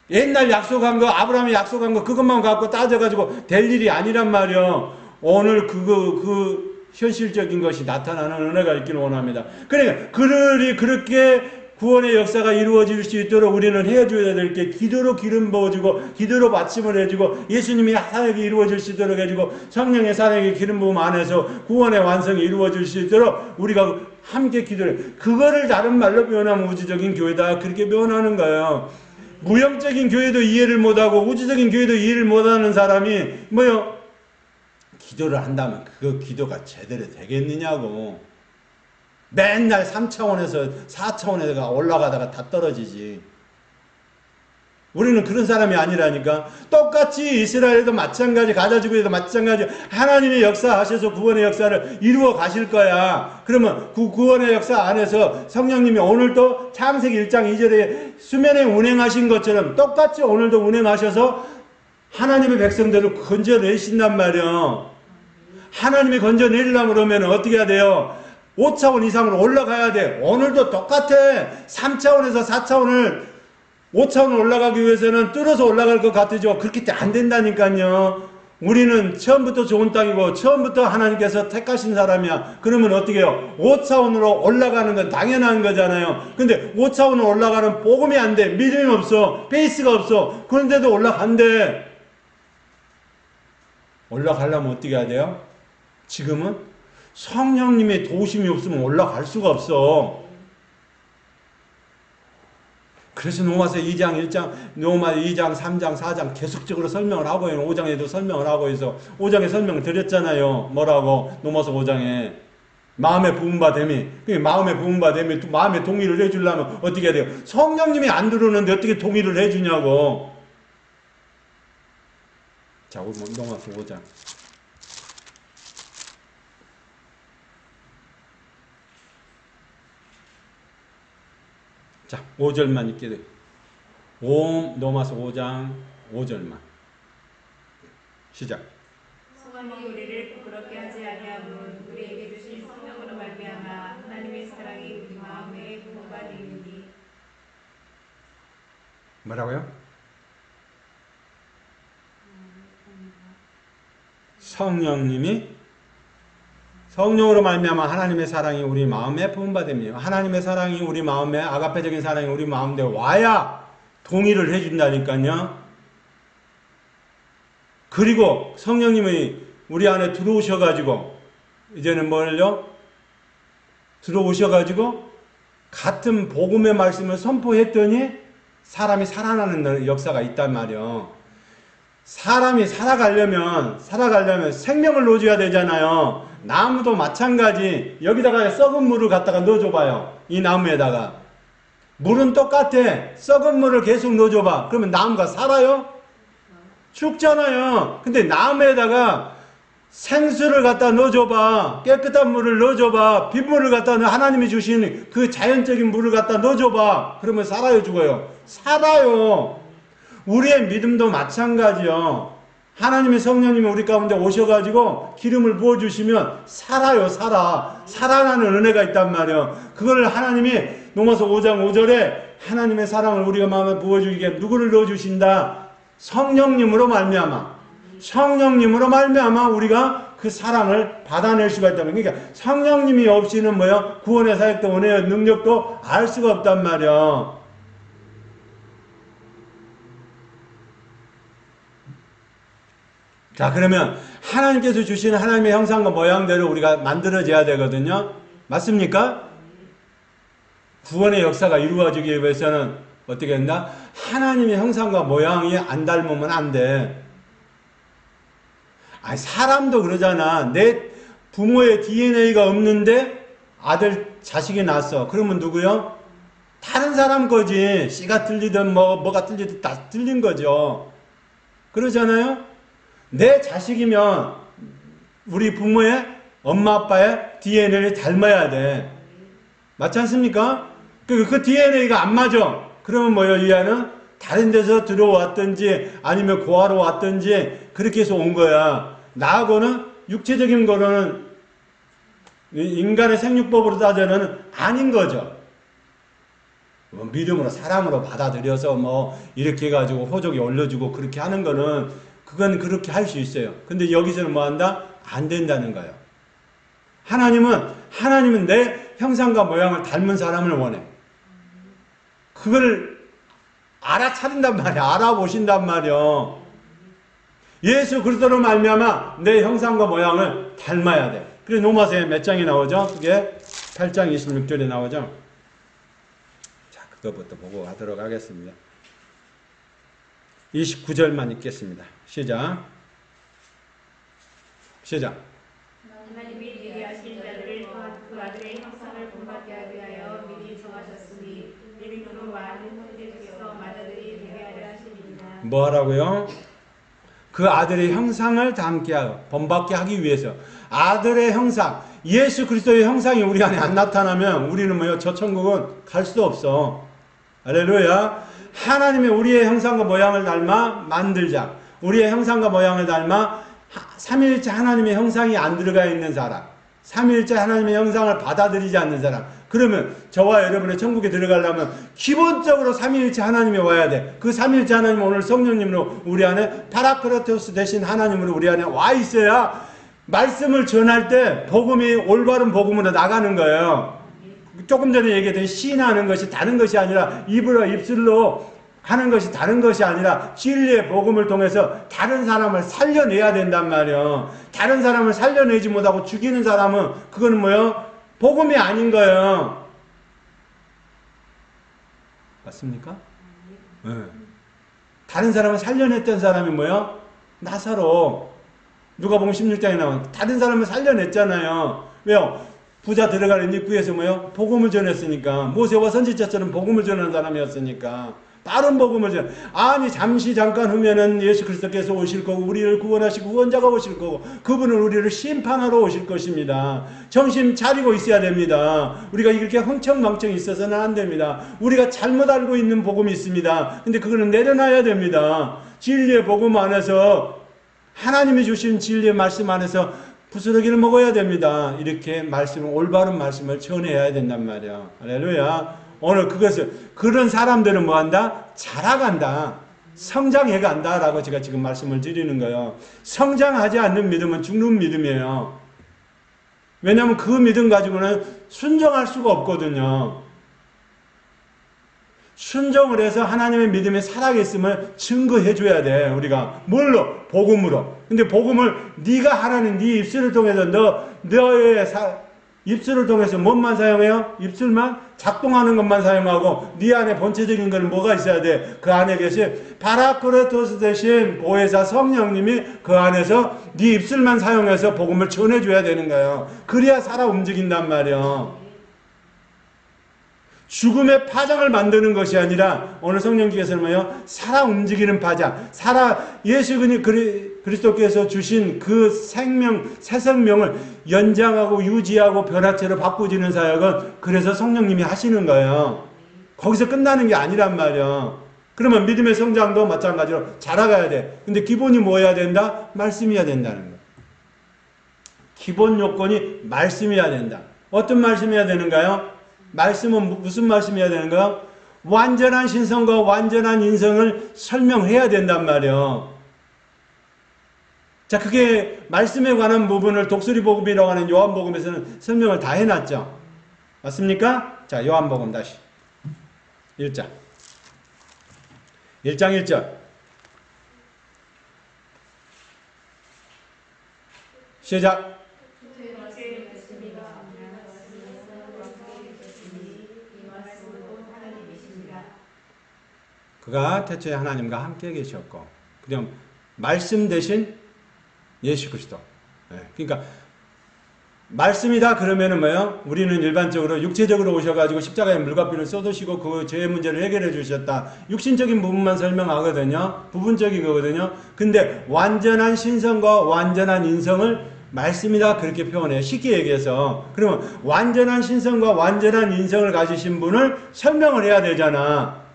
옛날 약속한 거, 아브라함이 약속한 거 그것만 갖고 따져가지고 될 일이 아니란 말이야. 오늘 그 현실적인 것이 나타나는 은혜가 있기를 원합니다. 그러니까 그들이 그렇게 구원의 역사가 이루어질 수 있도록 우리는 해줘야 될 게 기도로 기름 부어주고 기도로 받침을 해주고 예수님이 사역이 이루어질 수 있도록 해주고 성령의 사역의 기름 부음 안에서 구원의 완성이 이루어질 수 있도록 우리가 함께 기도를 그거를 다른 말로 표현하면 우주적인 교회다 그렇게 표현하는 거예요. 무형적인 교회도 이해를 못하고 우주적인 교회도 이해를 못하는 사람이 뭐요? 기도를 한다면 그 기도가 제대로 되겠느냐고. 맨날 3차원에서 4차원에서 올라가다가 다 떨어지지. 우리는 그런 사람이 아니라니까. 똑같이 이스라엘도 마찬가지, 가자지구에도 마찬가지. 하나님의 역사하셔서 구원의 역사를 이루어 가실 거야. 그러면 그 구원의 역사 안에서 성령님이 오늘도 창세기 1장 2절에 수면에 운행하신 것처럼 똑같이 오늘도 운행하셔서 하나님의 백성들을 건져내신단 말이야. 하나님이 건져내리려면 그러면 어떻게 해야 돼요? 5차원 이상으로 올라가야 돼. 오늘도 똑같아. 3차원에서 4차원을 5차원 올라가기 위해서는 뚫어서 올라갈 것 같으죠. 그렇게 안 된다니까요. 우리는 처음부터 좋은 땅이고 처음부터 하나님께서 택하신 사람이야. 그러면 어떻게 해요? 5차원으로 올라가는 건 당연한 거잖아요. 근데 5차원으로 올라가는 복음이 안 돼. 믿음이 없어. 베이스가 없어. 그런데도 올라간대. 올라가려면 어떻게 해야 돼요? 지금은 성령님의 도우심이 없으면 올라갈 수가 없어. 그래서 로마서 2장, 1장, 로마 2장, 3장, 4장 계속적으로 설명을 하고 있는 5장에도 설명을 하고 있어. 5장에 설명을 드렸잖아요. 뭐라고? 로마서 5장에. 마음의 부음바됨이. 마음의 부음바됨이 마음의 동의를 해주려면 어떻게 해야 돼요? 성령님이 안 들어오는데 어떻게 동의를 해주냐고. 자, 우리 로마서 5장. 자, 5절만 읽게 돼. 로마서 5장 5절만. 시작. 성함이 우리를 부끄럽게 하지 아니하면 우리에게 주신 성령으로 말미암아 하나님의 사랑이 우리 마음에 부어가 되느니. 뭐라고요? 성령님이 성령으로 말미암아 하나님의 사랑이 우리 마음에 부음받음이에요. 하나님의 사랑이 우리 마음에 아가페적인 사랑이 우리 마음에 와야 동의를 해준다니까요. 그리고 성령님이 우리 안에 들어오셔가지고 이제는 뭘요? 들어오셔가지고 같은 복음의 말씀을 선포했더니 사람이 살아나는 역사가 있단 말이에요. 사람이 살아가려면 생명을 넣어줘야 되잖아요. 나무도 마찬가지. 여기다가 썩은 물을 갖다가 넣어줘봐요. 이 나무에다가. 물은 똑같아. 썩은 물을 계속 넣어줘봐. 그러면 나무가 살아요? 죽잖아요. 근데 나무에다가 생수를 갖다 넣어줘봐. 깨끗한 물을 넣어줘봐. 빗물을 갖다 하나님이 주신 그 자연적인 물을 갖다 넣어줘봐. 그러면 살아요, 죽어요? 살아요. 우리의 믿음도 마찬가지요. 하나님의 성령님이 우리 가운데 오셔가지고 기름을 부어주시면 살아요, 살아나는 은혜가 있단 말이에요. 그걸 하나님이 로마서 5장 5절에 하나님의 사랑을 우리가 마음에 부어주기 위해 누구를 넣어주신다? 성령님으로 말미암아. 성령님으로 말미암아 우리가 그 사랑을 받아낼 수가 있다는 거예요. 그러니까 성령님이 없이는 뭐요? 구원의 사역도 은혜의 능력도 알 수가 없단 말이에요. 자, 그러면 하나님께서 주시는 하나님의 형상과 모양대로 우리가 만들어져야 되거든요. 맞습니까? 구원의 역사가 이루어지기 위해서는 어떻게 했나? 하나님의 형상과 모양이 안 닮으면 안 돼. 아니, 사람도 그러잖아. 내 부모의 DNA가 없는데 아들, 자식이 낳았어. 그러면 누구요? 다른 사람 거지. 씨가 틀리든 뭐가 틀리든 다 틀린 거죠. 그러잖아요? 내 자식이면 우리 부모의 엄마 아빠의 DNA를 닮아야 돼. 맞지 않습니까? 그 DNA가 안 맞아. 그러면 뭐예요? 이 아이는 다른 데서 들어왔든지 아니면 고아로 왔든지 그렇게 해서 온 거야. 나하고는 육체적인 거로는 인간의 생육법으로 따져는 아닌 거죠. 뭐 믿음으로 사랑으로 받아들여서 뭐 이렇게 해가지고 호족이 올려주고 그렇게 하는 거는 그건 그렇게 할 수 있어요. 근데 여기서는 뭐 한다? 안 된다는 거예요. 하나님은 내 형상과 모양을 닮은 사람을 원해. 그걸 알아차린단 말이야. 알아보신단 말이야. 예수 그리스도로 말미암아 내 형상과 모양을 닮아야 돼. 그래서 로마서에 몇 장이 나오죠? 그게 8장 26절에 나오죠? 자, 그것부터 보고 가도록 하겠습니다. 29절만 읽겠습니다. 시작. 하나님이 미리 하신 자들을 그 아들의 형상을 본받게 하기 위하여 미리 정하셨으니 믿음으로 많은 형제께서 많은들이 되게 하려 하심이니라. 뭐 하라고요? 그 아들의 형상을 닮게 하여 본받게 하기 위해서 아들의 형상, 예수 그리스도의 형상이 우리 안에 안 나타나면 우리는 뭐요? 저 천국은 갈 수 없어. 할렐루야. 하나님이 우리의 형상과 모양을 닮아 만들자. 우리의 형상과 모양을 닮아 삼위일체 하나님의 형상이 안 들어가 있는 사람, 삼위일체 하나님의 형상을 받아들이지 않는 사람, 그러면 저와 여러분의 천국에 들어가려면 기본적으로 삼위일체 하나님이 와야 돼. 그 삼위일체 하나님은 오늘 성령님으로 우리 안에 파라크라토스 대신 하나님으로 우리 안에 와 있어야 말씀을 전할 때 복음이 올바른 복음으로 나가는 거예요. 조금 전에 얘기했던 시인하는 것이 다른 것이 아니라 입술로 하는 것이 다른 것이 아니라 진리의 복음을 통해서 다른 사람을 살려내야 된단 말이에요. 다른 사람을 살려내지 못하고 죽이는 사람은 그거는 뭐예요? 복음이 아닌 거예요. 맞습니까? 네. 다른 사람을 살려냈던 사람이 뭐예요? 나사로. 누가복음 16장에 나온 다른 사람을 살려냈잖아요. 왜요? 부자 들어가는 입구에서 뭐예요? 복음을 전했으니까. 모세와 선지자처럼 복음을 전하는 사람이었으니까. 다른 복음을 전해. 아니 잠시 잠깐 후면은 예수 그리스도께서 오실 거고 우리를 구원하시고 구원자가 오실 거고 그분은 우리를 심판하러 오실 것입니다. 정신 차리고 있어야 됩니다. 우리가 이렇게 흥청망청 있어서는 안 됩니다. 우리가 잘못 알고 있는 복음이 있습니다. 근데 그거는 내려놔야 됩니다. 진리의 복음 안에서 하나님이 주신 진리의 말씀 안에서 부스러기를 먹어야 됩니다. 이렇게 올바른 말씀을 전해야 된단 말이야. 할렐루야. 오늘 그런 사람들은 뭐 한다? 자라간다. 성장해 간다라고 제가 지금 말씀을 드리는 거예요. 성장하지 않는 믿음은 죽는 믿음이에요. 왜냐하면 그 믿음 가지고는 순종할 수가 없거든요. 순종을 해서 하나님의 믿음이 살아있음을 증거해 줘야 돼. 우리가 뭘로? 복음으로. 근데 복음을 네가 하라는 네 입술을 통해서 너의 입술을 통해서 뭔만 사용해요? 입술만? 작동하는 것만 사용하고 네 안에 본체적인 건 뭐가 있어야 돼? 그 안에 계신 파라크레토스 대신 보혜사 성령님이 그 안에서 네 입술만 사용해서 복음을 전해줘야 되는 거예요. 그래야 살아 움직인단 말이에요. 죽음의 파장을 만드는 것이 아니라 오늘 성령께서는 뭐예요? 살아 움직이는 파장. 예수 그리스도께서 주신 그 생명, 새 생명을 연장하고 유지하고 변화체로 바꾸지는 사역은 그래서 성령님이 하시는 거예요. 거기서 끝나는 게 아니란 말이에요. 그러면 믿음의 성장도 마찬가지로 자라가야 돼. 근데 기본이 뭐여야 된다? 말씀이어야 된다는 거예요. 기본 요건이 말씀이어야 된다. 어떤 말씀이어야 되는가요? 말씀은 무슨 말씀이어야 되는가? 완전한 신성과 완전한 인성을 설명해야 된단 말이에요. 자, 그게 말씀에 관한 부분을 독수리복음이라고 하는 요한복음에서는 설명을 다 해놨죠. 맞습니까? 자, 요한복음 다시 1장 1절 시작. 그가 태초에 하나님과 함께 계셨고, 그냥 말씀 대신 예수 그리스도. 그러니까 말씀이다 그러면은 뭐예요? 우리는 일반적으로 육체적으로 오셔가지고 십자가에 물값비를 쏟으시고 그 죄의 문제를 해결해 주셨다. 육신적인 부분만 설명하거든요. 부분적인 거거든요. 근데 완전한 신성과 완전한 인성을 말씀이다 그렇게 표현해요. 쉽게 얘기해서. 그러면 완전한 신성과 완전한 인성을 가지신 분을 설명을 해야 되잖아.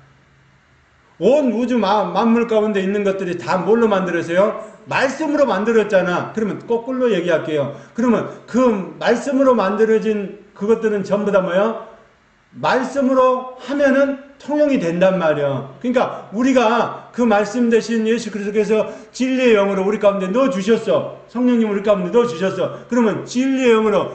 온 우주 만물 가운데 있는 것들이 다 뭘로 만들었어요? 말씀으로 만들었잖아. 그러면 거꾸로 얘기할게요. 그러면 그 말씀으로 만들어진 그것들은 전부 다 뭐야? 말씀으로 하면은 통용이 된단 말이야. 그러니까 우리가 그 말씀 대신 예수 그리스도께서 진리의 영으로 우리 가운데 넣어주셨어. 성령님 우리 가운데 넣어주셨어. 그러면 진리의 영으로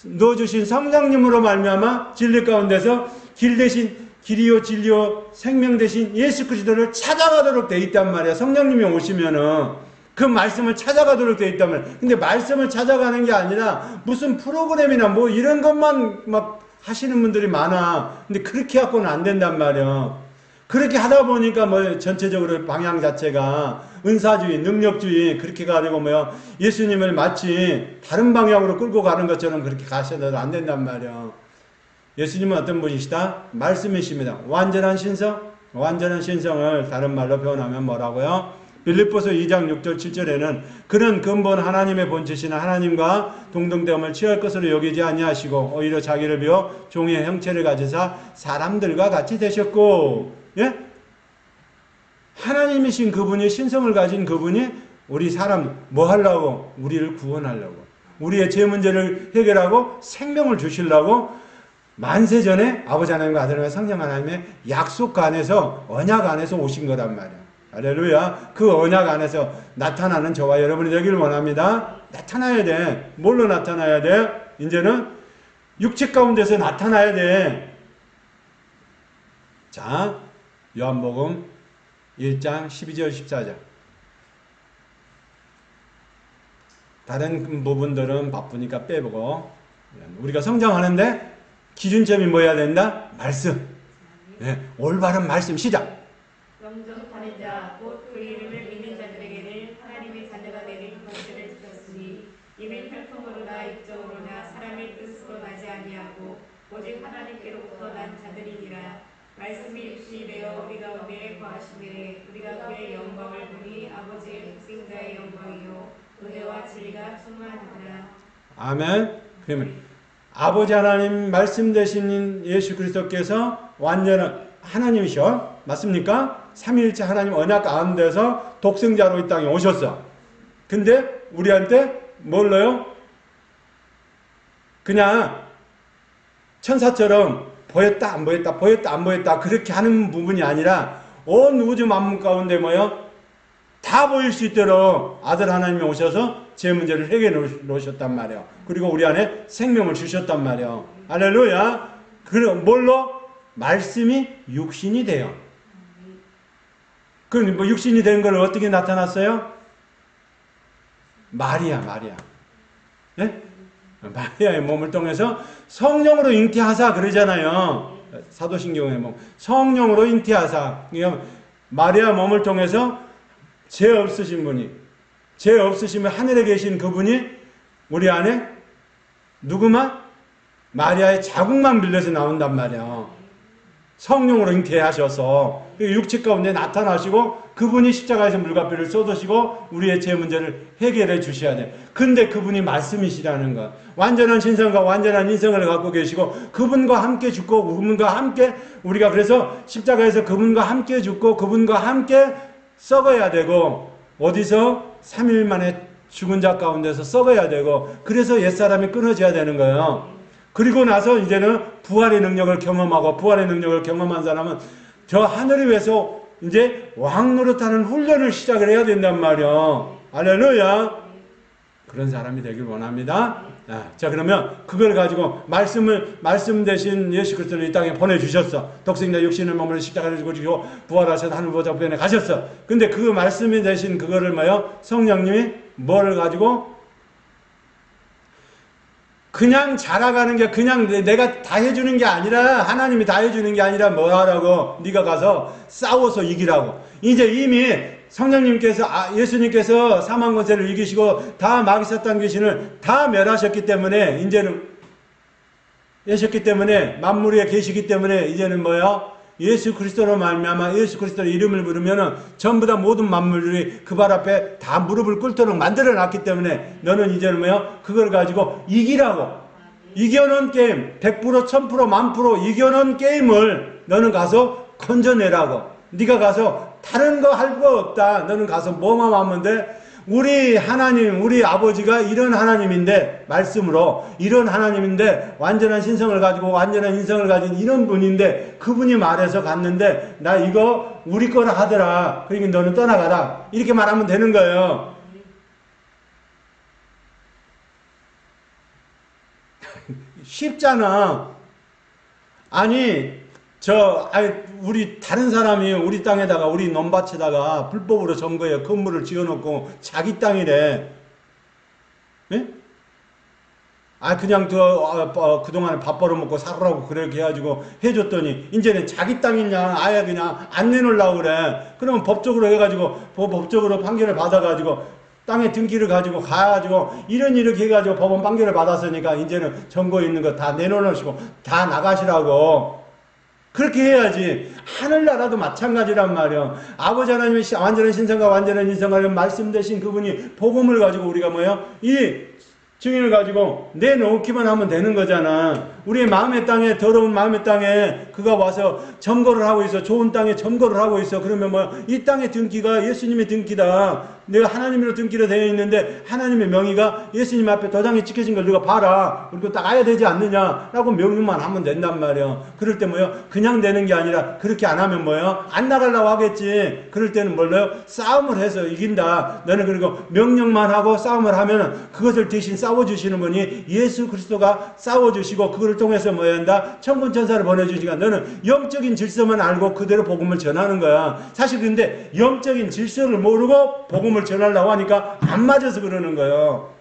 넣어주신 성령님으로 말미암아 진리 가운데서 길 대신 길이요 진리요 생명 대신 예수 그리스도를 찾아가도록 돼 있단 말이야. 성령님이 오시면은 그 말씀을 찾아가도록 돼 있단 말이야. 근데 말씀을 찾아가는 게 아니라 무슨 프로그램이나 뭐 이런 것만 막 하시는 분들이 많아. 근데 그렇게 갖고는 안 된단 말이야. 그렇게 하다 보니까 뭐 전체적으로 방향 자체가 은사주의, 능력주의 그렇게 가지고 뭐야 예수님을 마치 다른 방향으로 끌고 가는 것처럼 그렇게 가셔도 안 된단 말이야. 예수님은 어떤 분이시다? 말씀이십니다. 완전한 신성? 완전한 신성을 다른 말로 표현하면 뭐라고요? 빌립보서 2장 6절 7절에는 그는 근본 하나님의 본체시나 하나님과 동등됨을 취할 것으로 여기지 아니하시고 오히려 자기를 비워 종의 형체를 가지사 사람들과 같이 되셨고, 예? 하나님이신 그분이, 신성을 가진 그분이 우리 사람 뭐 하려고? 우리를 구원하려고, 우리의 죄 문제를 해결하고 생명을 주시려고 만세전에 아버지 하나님과 아들 하나님과 성령 하나님의 약속 안에서, 언약 안에서 오신 거란 말이야. 할렐루야. 그 언약 안에서 나타나는 저와 여러분이 되기를 원합니다. 나타나야 돼. 뭘로 나타나야 돼? 이제는 육체 가운데서 나타나야 돼. 자, 요한복음 1장 12절 14절. 다른 부분들은 바쁘니까 빼보고, 우리가 성장하는데 기준점이 뭐여야 된다? 말씀. 네, 올바른 말씀. 시작. 영접하는 자, 곧 그 이름을 믿는 자들에게는 하나님의 자녀가 되는 권세를 주셨으니 이는 혈통으로나 육적으로나 사람의 뜻으로 나지 아니하고 오직 하나님께로부터 난 자들이니라. 말씀이 육신이 되어 우리 가운데 거하시되 우리가 그의 영광을 보니 아버지의 독생자의 영광이요 은혜와 진리가 충만하더라. 아멘. 그러면 아버지 하나님 말씀 되신 예수 그리스도께서 완전한 하나님이셔. 맞습니까? 삼위일체 하나님 언약 가운데서 독생자로 이 땅에 오셨어. 근데 우리한테 뭘로요? 그냥 천사처럼 보였다 안 보였다 보였다 안 보였다 그렇게 하는 부분이 아니라 온 우주 만물 가운데 뭐요? 다 보일 수 있도록 아들 하나님이 오셔서 제 문제를 해결해 놓으셨단 말이에요. 그리고 우리 안에 생명을 주셨단 말이에요. 할렐루야. 그럼 뭘로? 말씀이 육신이 돼요. 그럼 뭐 육신이 된 걸 어떻게 나타났어요? 마리아. 네? 마리아의 몸을 통해서 성령으로 잉태하사 그러잖아요. 사도신경에 뭐 성령으로 잉태하사. 그러니까 마리아 몸을 통해서 죄 없으신 분이, 죄 없으시면 하늘에 계신 그분이 우리 안에 누구만? 마리아의 자궁만 빌려서 나온단 말이야. 성령으로 잉태하셔서 육체 가운데 나타나시고 그분이 십자가에서 물값비를 쏟으시고 우리의 죄 문제를 해결해 주셔야 돼. 근데 그분이 말씀이시라는 것. 완전한 신성과 완전한 인성을 갖고 계시고 그분과 함께 죽고 그분과 함께 우리가 그래서 십자가에서 그분과 함께 죽고 그분과 함께 썩어야 되고 어디서 3일 만에 죽은 자 가운데서 썩어야 되고 그래서 옛사람이 끊어져야 되는 거예요. 그리고 나서 이제는 부활의 능력을 경험하고 부활의 능력을 경험한 사람은 저 하늘 위에서 이제 왕 노릇하는 훈련을 시작을 해야 된단 말이야. 할렐루야. 그런 사람이 되길 원합니다. 자, 그러면 그걸 가지고 말씀 대신 예수 그리스도를 이 땅에 보내주셨어. 독생자 육신을 몸으로 십자가를 지고 부활하셔서 하늘 보좌 우편에 가셨어. 근데 그 말씀이 대신 그거를 뭐요? 성령님이 뭐를 가지고 그냥 자라가는 게 그냥 내가 다 해주는 게 아니라 하나님이 다 해주는 게 아니라 뭐 하라고? 네가 가서 싸워서 이기라고. 이제 이미 성령님께서 예수님께서 사망 권세를 이기시고 다 마귀사탄 귀신을 다 멸하셨기 때문에 이제는 예셨기 때문에 만물 위에 계시기 때문에 이제는 뭐야? 예수 그리스도로 말미암아 예수 그리스도의 이름을 부르면은 전부 다 모든 만물들이 그 발 앞에 다 무릎을 꿇도록 만들어 놨기 때문에 너는 이제는 뭐야? 그걸 가지고 이기라고. 이겨놓은 게임 100% 1000% 1000% 이겨놓은 게임을 너는 가서 건져내라고. 네가 가서 다른 거 할 거 없다. 너는 가서 뭐만 하면 돼? 우리 하나님, 우리 아버지가 이런 하나님인데, 말씀으로 이런 하나님인데, 완전한 신성을 가지고 완전한 인성을 가진 이런 분인데, 그분이 말해서 갔는데, 나 이거 우리 거라 하더라. 그러니까 너는 떠나가라. 이렇게 말하면 되는 거예요. 쉽잖아. 아니, 우리 다른 사람이 우리 땅에다가, 우리 논밭에다가 불법으로 점거해 건물을 지어놓고 자기 땅이래. 예? 그냥 그동안에 밥 벌어먹고 살으라고 그렇게 해가지고 해줬더니, 이제는 자기 땅이냐, 아예 그냥 안 내놓으려고 그래. 그러면 법적으로 해가지고, 법적으로 판결을 받아가지고, 땅에 등기를 가지고 가가지고 이렇게 해가지고 법원 판결을 받았으니까 이제는 점거 있는 거 다 내놓으시고 다 나가시라고. 그렇게 해야지. 하늘나라도 마찬가지란 말이야. 아버지 하나님의 완전한 신성과 완전한 인성을 말씀되신 그분이 복음을 가지고 우리가 이 증인을 가지고 내놓기만 하면 되는 거잖아. 우리의 마음의 땅에, 더러운 마음의 땅에 그가 와서 점거를 하고 있어. 좋은 땅에 점거를 하고 있어. 그러면 이 땅의 등기가 예수님의 등기다. 내가 하나님으로 등기로 되어 있는데 하나님의 명의가 예수님 앞에 도장이 찍혀진 걸 네가 봐라. 그리고 따가야 되지 않느냐라고 명령만 하면 된단 말이야. 그럴 때 그냥 되는 게 아니라 그렇게 안 하면 안 나가려고 하겠지. 그럴 때는 싸움을 해서 이긴다. 너는 그리고 명령만 하고 싸움을 하면 그것을 대신 싸워주시는 분이 예수 그리스도가 싸워주시고 그걸 통해서 한다? 천군 천사를 보내주시니까 너는 영적인 질서만 알고 그대로 복음을 전하는 거야. 사실 근데 영적인 질서를 모르고 복음을 전하려고 하니까 안 맞아서 그러는 거예요.